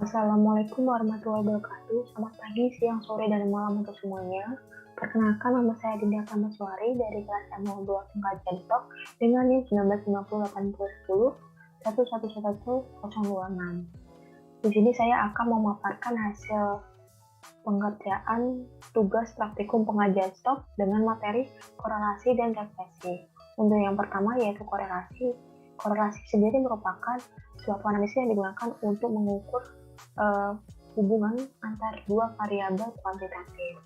Assalamualaikum warahmatullahi wabarakatuh. Selamat pagi, siang, sore, dan malam untuk semuanya. Perkenalkan, nama saya Dinda Kamaswari dari kelas M02 Pengkajian Stok dengan NIM 19508010111026. Di sini saya akan memaparkan hasil pengerjaan tugas praktikum pengajian stok dengan materi korelasi dan refleksi. Untuk yang pertama yaitu korelasi. Korelasi sendiri merupakan suatu analisis yang digunakan untuk mengukur hubungan antar dua variabel kuantitatif.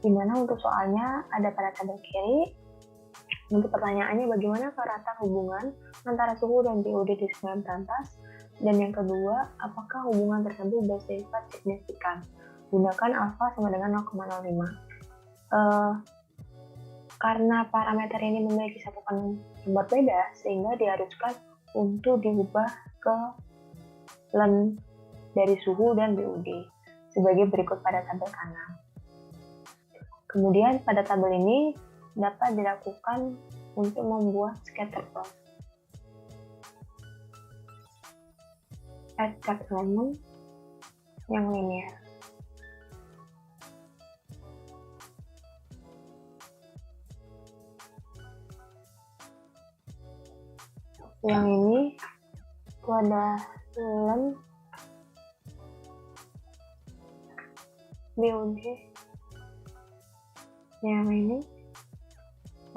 Dimana untuk soalnya ada pada tabel kiri. Untuk pertanyaannya, bagaimana keratan hubungan antara suhu dan BOD di sungai Berantas? Dan yang kedua, apakah hubungan tersebut bersifat signifikan? Gunakan alfa sama dengan 0,05. Karena parameter ini memiliki satukan yang berbeda, sehingga diharuskan untuk diubah ke len dari suhu dan BOD sebagai berikut pada tabel kanan. Kemudian pada tabel ini dapat dilakukan untuk membuat scatter plot. Add cut element yang linear. Yang ini itu ada len BOD, yang ini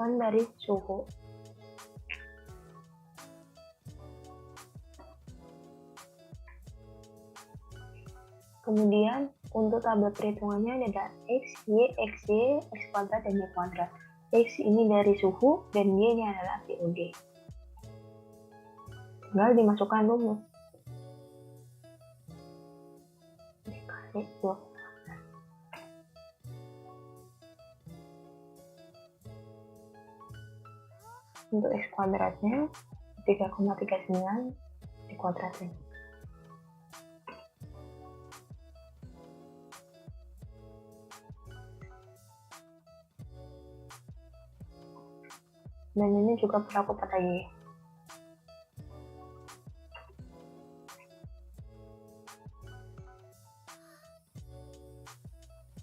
len dari suhu. Kemudian untuk tabel perhitungannya ada X, Y, X kuadrat, dan Y kuadrat. X ini dari suhu dan Y ini adalah BOD. Tinggal dimasukkan rumus. Dikali 2. Untuk X kuadratnya 3,39 dikuadratin. Dan ini juga berlaku pada Y.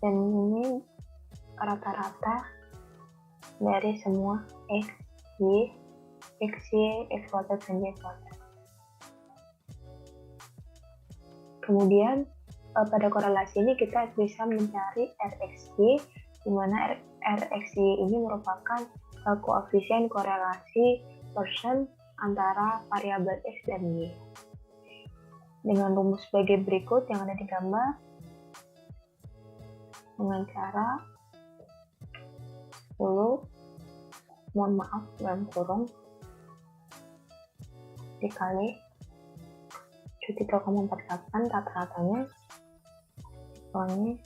Dan ini rata-rata dari semua X, Y, X kuadrat, dan Y kuadrat. Kemudian pada korelasi ini kita bisa mencari RxY, di mana RxY ini merupakan koefisien korelasi persen antara variabel X dan Y. Dengan rumus sebagai berikut yang ada di gambar, dengan cara 10, mohon maaf dalam kurung, dikali 3,48 rata-ratanya, dikurangi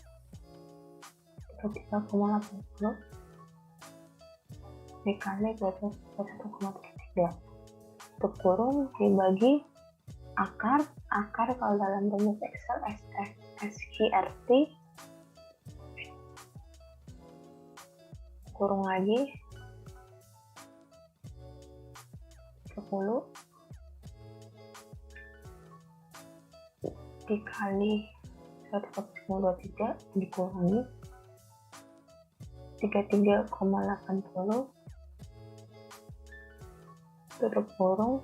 3,80 dikali 21,33, untuk kurung dibagi akar kalau dalam rumus Excel SQRT, kurung lagi 10 dikali 1,23 dikurangi 33,80 tutup kurung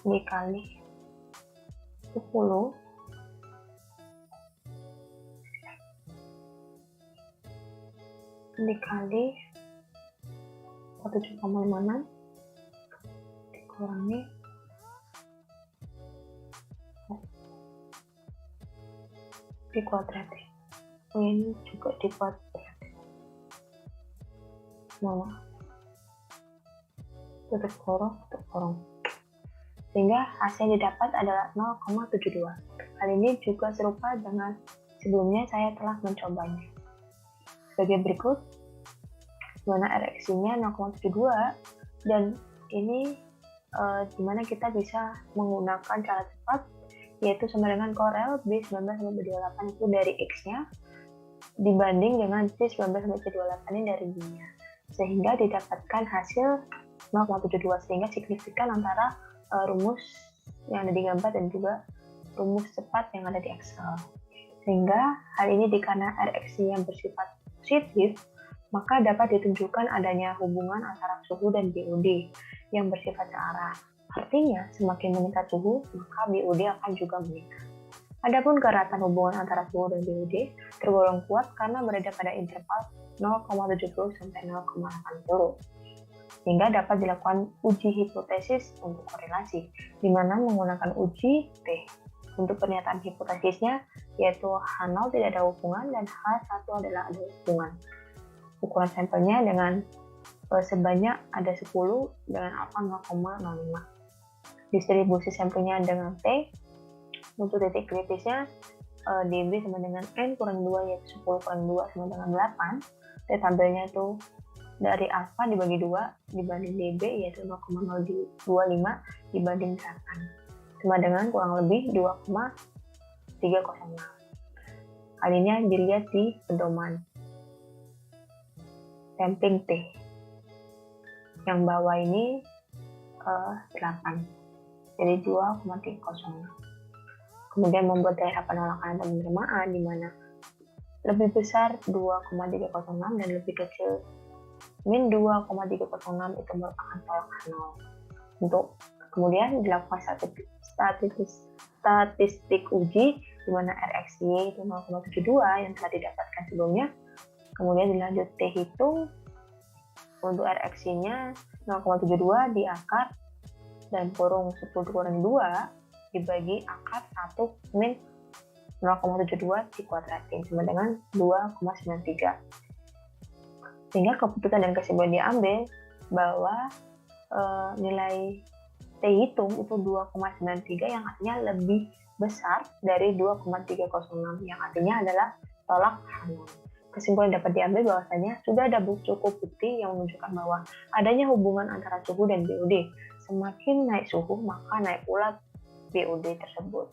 dikali 10 dikali 17,56 dikurangi dikuadratin. Ini juga dikuadratin. Tutup kurung. Sehingga hasil yang didapat adalah 0,72. Hal ini juga serupa dengan sebelumnya saya telah mencobanya. Sebagai berikut, dimana RxY-nya 0,72, dan ini dimana kita bisa menggunakan cara cepat, yaitu sama dengan korel B19-28 itu dari X-nya dibanding dengan C19-28 ini dari Y-nya, sehingga didapatkan hasil 0,72, sehingga signifikan antara rumus yang ada di gambar dan juga rumus cepat yang ada di Excel. Sehingga hal ini dikarenakan RX-nya bersifat positif, maka dapat ditunjukkan adanya hubungan antara suhu dan BUD yang bersifat searah. Artinya, semakin meningkat suhu, maka BUD akan juga meningkat. Adapun keratan hubungan antara suhu dan BUD tergolong kuat karena berada pada interval 0,70 sampai 0,80. Sehingga dapat dilakukan uji hipotesis untuk korelasi, di mana menggunakan uji T. Untuk pernyataan hipotesisnya, yaitu H0 tidak ada hubungan dan H1 adalah ada hubungan. Ukuran sampelnya dengan sebanyak ada 10 dengan alfa 0,05. Distribusi sampelnya dengan T. Untuk titik kritisnya, dB sama dengan N kurang 2, yaitu 10 kurang 2 sama dengan 8. T tabelnya itu dari alfa dibagi 2 dibanding dB, yaitu 0,025 dibanding 8. Sama dengan kurang lebih 2,306. Hal ini dilihat di pedoman sampling T. Yang bawah ini 8. Jadi 2,306. Kemudian membuat daerah penolakan dan penerimaan di mana lebih besar 2,306 dan lebih kecil min 2,306 itu merupakan tolak 0. Untuk kemudian dilakukan statistik uji di mana RXY itu 0,72 yang telah didapatkan sebelumnya. Kemudian dilanjut T hitung untuk RXY-nya 0,72 di akar dan kurung 10 kurang 2 dibagi akar 1 min 0,72 dikuadratin sama dengan 2,93. Sehingga keputusan dan kesimpulan diambil bahwa nilai T hitung itu 2,93 yang artinya lebih besar dari 2,306 yang artinya adalah tolak H0. Kesimpulan dapat diambil bahwasanya sudah ada cukup bukti yang menunjukkan bahwa adanya hubungan antara suhu dan BUD. Semakin naik suhu maka naik pula BUD tersebut.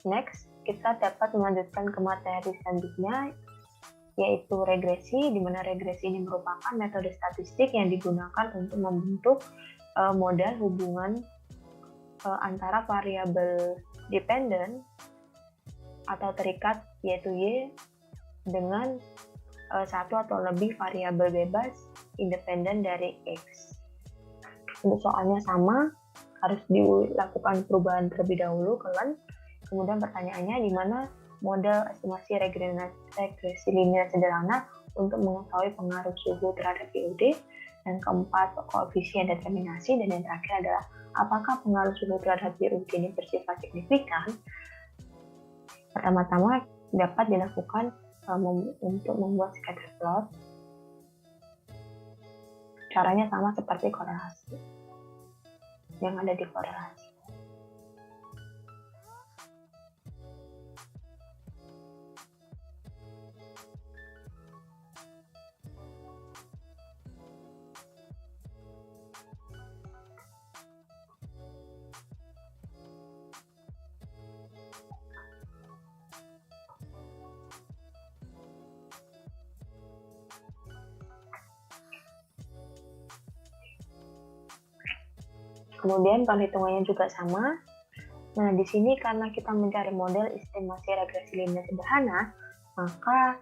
Next, kita dapat melanjutkan ke materi selanjutnya, yaitu regresi, di mana regresi ini merupakan metode statistik yang digunakan untuk membentuk model hubungan antara variabel dependen atau terikat, yaitu Y, dengan satu atau lebih variabel bebas independen dari X. Untuk soalnya sama, harus dilakukan perubahan terlebih dahulu ke LEN. Kemudian pertanyaannya di mana model estimasi regresi linear sederhana untuk mengetahui pengaruh suhu terhadap BUD, dan keempat koefisien determinasi, dan yang terakhir adalah apakah pengaruh suhu terhadap BUD ini bersifat signifikan. Pertama-tama dapat dilakukan untuk membuat scatter plot. Caranya sama seperti korelasi yang ada di korelasi. Kemudian perhitungannya juga sama. Nah, di sini karena kita mencari model estimasi regresi linear sederhana, maka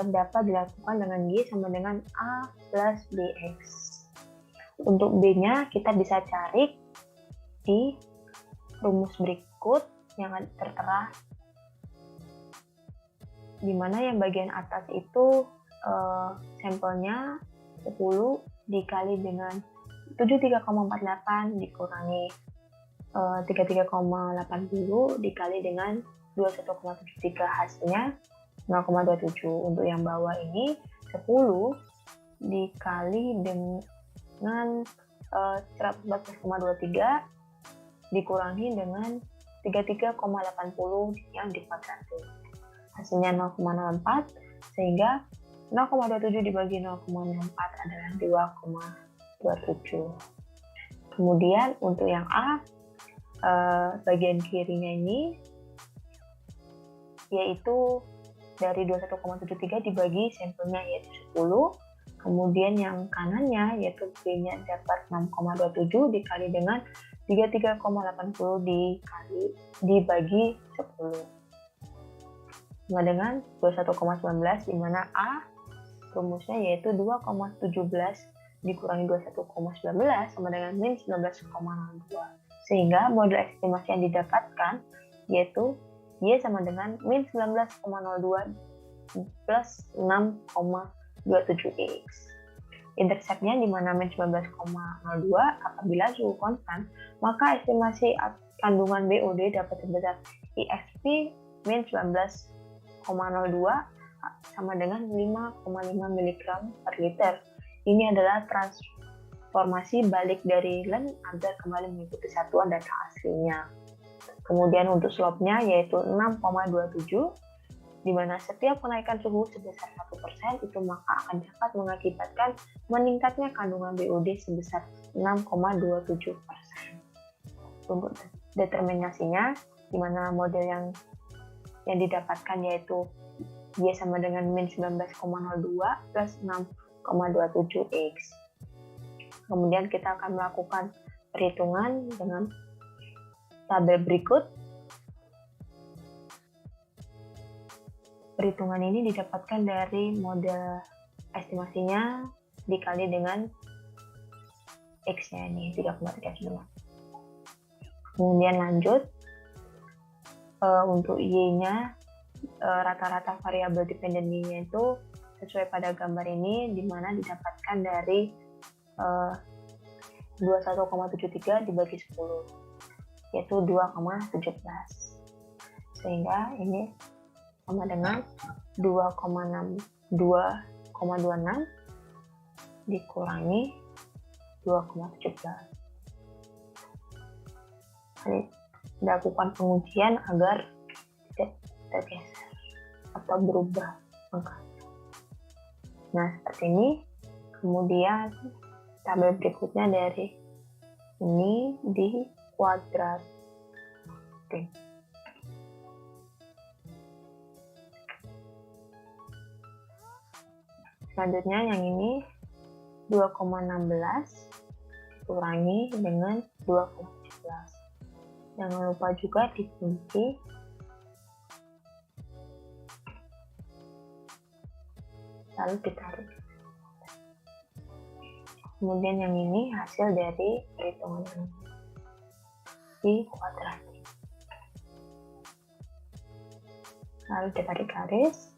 dapat dilakukan dengan Y sama dengan A plus BX. Untuk B-nya kita bisa cari di rumus berikut yang tertera, di mana yang bagian atas itu sampelnya 10 dikali dengan 73,48 dikurangi 33,80 dikali dengan 21,73, hasilnya 0,27. Untuk yang bawah ini 10 dikali dengan 114,23 dikurangi dengan 33,80 yang dikuadratin, hasilnya 0,04, sehingga 0,27 dibagi 0,04 adalah 2,27. Kemudian untuk yang A, bagian kirinya ini yaitu dari 21,73 dibagi sampelnya yaitu 10. Kemudian yang kanannya yaitu B-nya dapat 6,27 dikali dengan 33,80 dibagi 10. Sama dengan 21,19, di mana A rumusnya yaitu 2,17 dikurangi 21,19 sama dengan min 19,02. Sehingga model estimasi yang didapatkan yaitu Y sama dengan min 19,02 plus 6,27X. Interceptnya di mana min 19,02 apabila suhu konstan, maka estimasi kandungan BOD dapat sebesar ISP min 19,02 sama dengan 5,5 mg per liter. Ini adalah transformasi balik dari Len agar kembali mengikuti satuan data aslinya. Kemudian untuk slope-nya yaitu 6,27, di mana setiap kenaikan suhu sebesar 1% itu maka akan dapat mengakibatkan meningkatnya kandungan BOD sebesar 6,27%. Untuk determinasinya, di mana model yang didapatkan yaitu Y sama dengan min 19,02 plus 6,27X. Kemudian kita akan melakukan perhitungan dengan tabel berikut. Perhitungan ini didapatkan dari model estimasinya dikali dengan X-nya ini 3,39. Kemudian lanjut untuk Y-nya, rata-rata variabel dependensinya itu sesuai pada gambar ini, di mana didapatkan dari 21,73 dibagi 10, yaitu 2,17. Sehingga ini sama dengan 2,26 dikurangi 2,17. Ini dilakukan pengujian agar tidak tergeser atau berubah angkanya. Nah, seperti ini. Kemudian tabel berikutnya dari ini di kuadrat. Oke. Selanjutnya yang ini 2,16 kurangi dengan 2,17. Jangan lupa juga dikunci. Lalu ditarik. Kemudian yang ini hasil dari perhitungan ini di kuadrat. Lalu ditarik garis,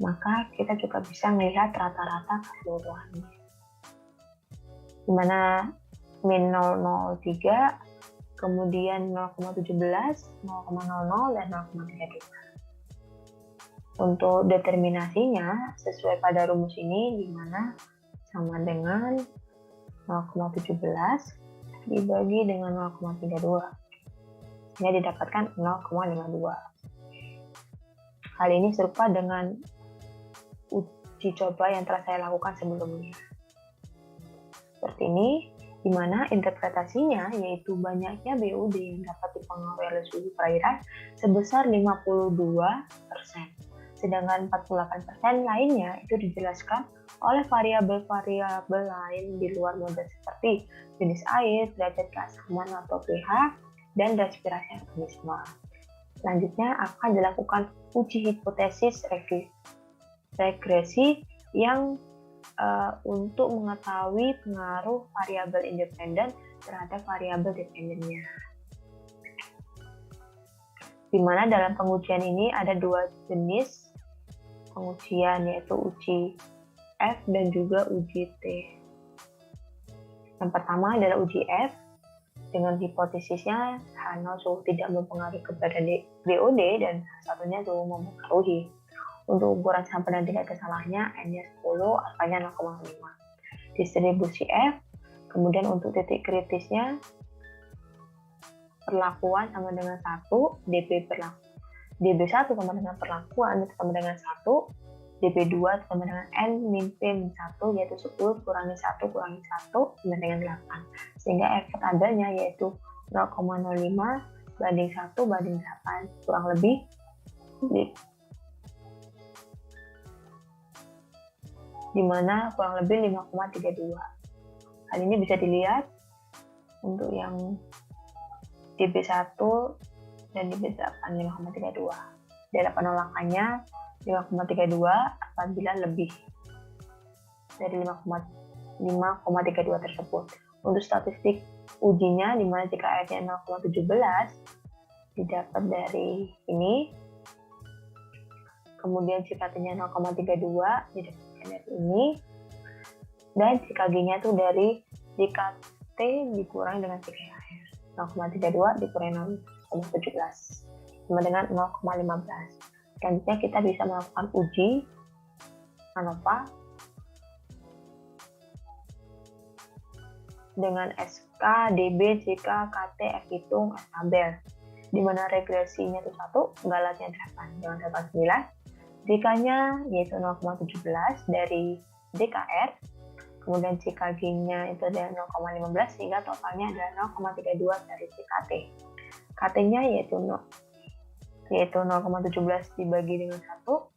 maka kita juga bisa melihat rata-rata keseluruhannya. Dimana min 0,03, kemudian 0,17, 0,00, dan 0,32. Untuk determinasinya sesuai pada rumus ini, di mana sama dengan 0,17 dibagi dengan 0,32, sehingga didapatkan 0,52. Hal ini serupa dengan uji coba yang telah saya lakukan sebelumnya. Seperti ini, di mana interpretasinya yaitu banyaknya BOD yang dapat dipengaruhi oleh suhu perairan sebesar 52%, sedangkan 48% lainnya itu dijelaskan oleh variabel-variabel lain di luar model seperti jenis air, derajat keasaman atau pH, dan respirasi organisme. Selanjutnya akan dilakukan uji hipotesis regresi yang untuk mengetahui pengaruh variabel independen terhadap variabel dependennya. Di mana dalam pengujian ini ada dua jenis pengujian, yaitu uji F dan juga uji T. Yang pertama adalah uji F dengan hipotesisnya H0 suhu tidak mempengaruhi kepada BOD dan satunya suhu mempengaruhi. Untuk ukuran sampel dan tingkat kesalahannya N-nya 10, alfanya 0,5. Distribusi F, kemudian untuk titik kritisnya perlakuan sama dengan 1, DB1 sama dengan perlakuan sama dengan 1, DB2 sama dengan N min P min 1, yaitu 10 kurangi 1 kurangi 1 sama dengan 8. Sehingga efek adanya yaitu 0,05 banding 1 banding 8, kurang lebih di mana kurang lebih 5,32. Hal ini bisa dilihat Untuk yang DB1 dan DB8 5,32. Daerah penolakannya 5,32 apabila lebih dari 5,32 tersebut. Untuk statistik ujinya, dimana jika R-nya 0,17 didapat dari ini, kemudian jika T-nya 0,32 didapatkan dari ini, dan jika G-nya itu dari jika T dikurangi dengan jika R 0,32 dikurangi 0,17 sama dengan 0,15. Selanjutnya kita bisa melakukan uji ANOVA dengan SK, DB, JK, KT, F hitung, S tabel, di mana regresinya itu 1, galatnya 8, dengan 9. JK-nya yaitu 0,17 dari DKR, kemudian JKG-nya itu adalah 0,15 sehingga totalnya adalah 0,32 dari JKT. KT-nya yaitu 0,17 dibagi dengan 1,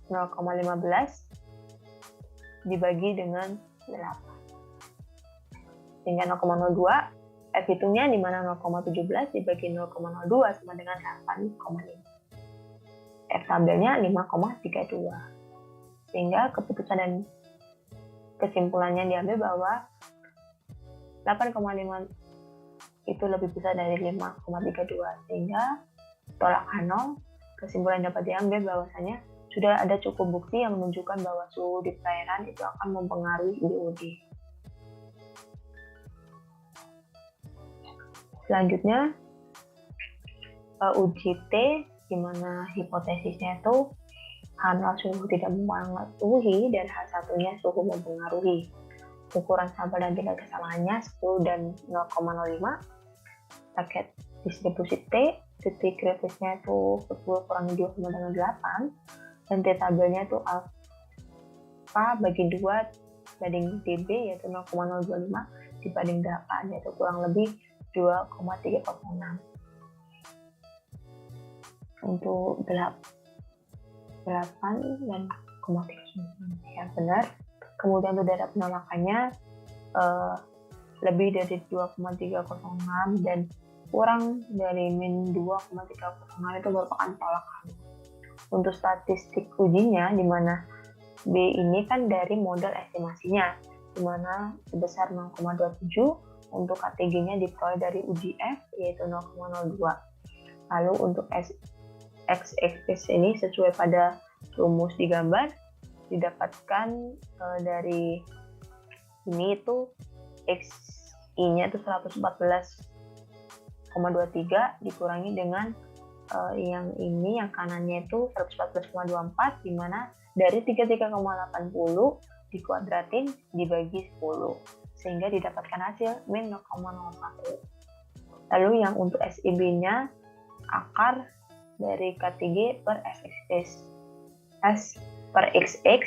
0,15 dibagi dengan 8. Sehingga 0,02, F hitungnya di mana 0,17 dibagi 0,02 sama dengan 8,5. F tabelnya 5,32. Sehingga keputusan dan kesimpulannya diambil bahwa 8,5 itu lebih besar dari 5,32. Sehingga tolak H0, kesimpulan dapat diambil bahwasanya sudah ada cukup bukti yang menunjukkan bahwa suhu di perairan itu akan mempengaruhi BUD. Selanjutnya uji T, di mana hipotesisnya itu H0 suhu tidak mempengaruhi dan H1-nya suhu mempengaruhi. Ukuran sampel dan tingkat kesalahannya 10 dan 0,05. Target distribusi T, titik kritisnya itu 10 kurangi 2 sama dengan 8, dan T tabelnya itu alpha bagi 2 banding DB yaitu 0,025 dibanding 8, yaitu kurang lebih 2,306. Untuk 8 dan 0,39 ya benar. Kemudian untuk daerah penolakannya lebih dari 2,306 dan kurang dari min 2,306 itu merupakan tolakan. Untuk statistik ujinya, di mana B ini kan dari model estimasinya, di mana sebesar 0,27, untuk KTG-nya diperoleh dari uji F yaitu 0,02. Lalu untuk X-axis ini sesuai pada rumus di gambar didapatkan dari ini itu XI-nya itu 114,23 dikurangi dengan yang ini, yang kanannya itu 114,24, di mana dari 33,80 dikuadratin dibagi 10 sehingga didapatkan hasil min 0,01. Lalu yang untuk SIB-nya akar dari K3 per SXX S per XX,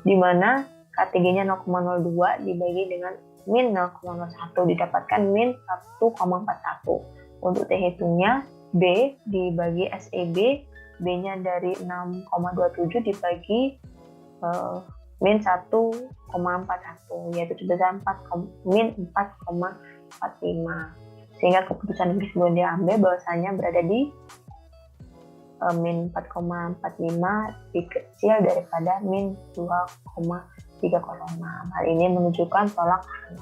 di mana K3-nya 0,02 dibagi dengan min 0,01 didapatkan min 1,41. Untuk T hitungnya B dibagi SEB, B-nya dari 6,27 dibagi min 1,41 yaitu sebesar min 4,45, sehingga keputusan yang disebut diambil bahwasanya berada di min 4,45 lebih kecil daripada min 2,306. Hal ini menunjukkan tolak H0,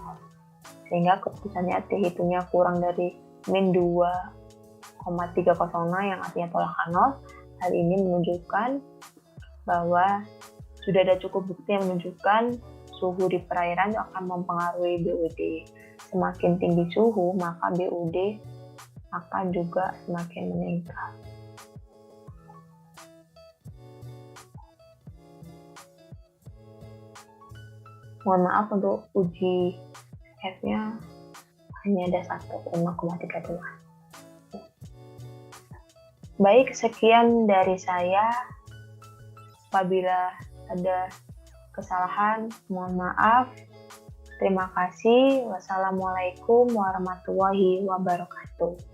sehingga keputusannya T hitungnya kurang dari min 2,306 yang artinya tolak H0. Hal ini menunjukkan bahwa sudah ada cukup bukti yang menunjukkan suhu di perairan akan mempengaruhi BUD. Semakin tinggi suhu, maka BUD akan juga semakin meningkat. Mohon maaf untuk uji F-nya hanya ada 1,32. Baik, sekian dari saya. Apabila ada kesalahan, mohon maaf. Terima kasih. Wassalamualaikum warahmatullahi wabarakatuh.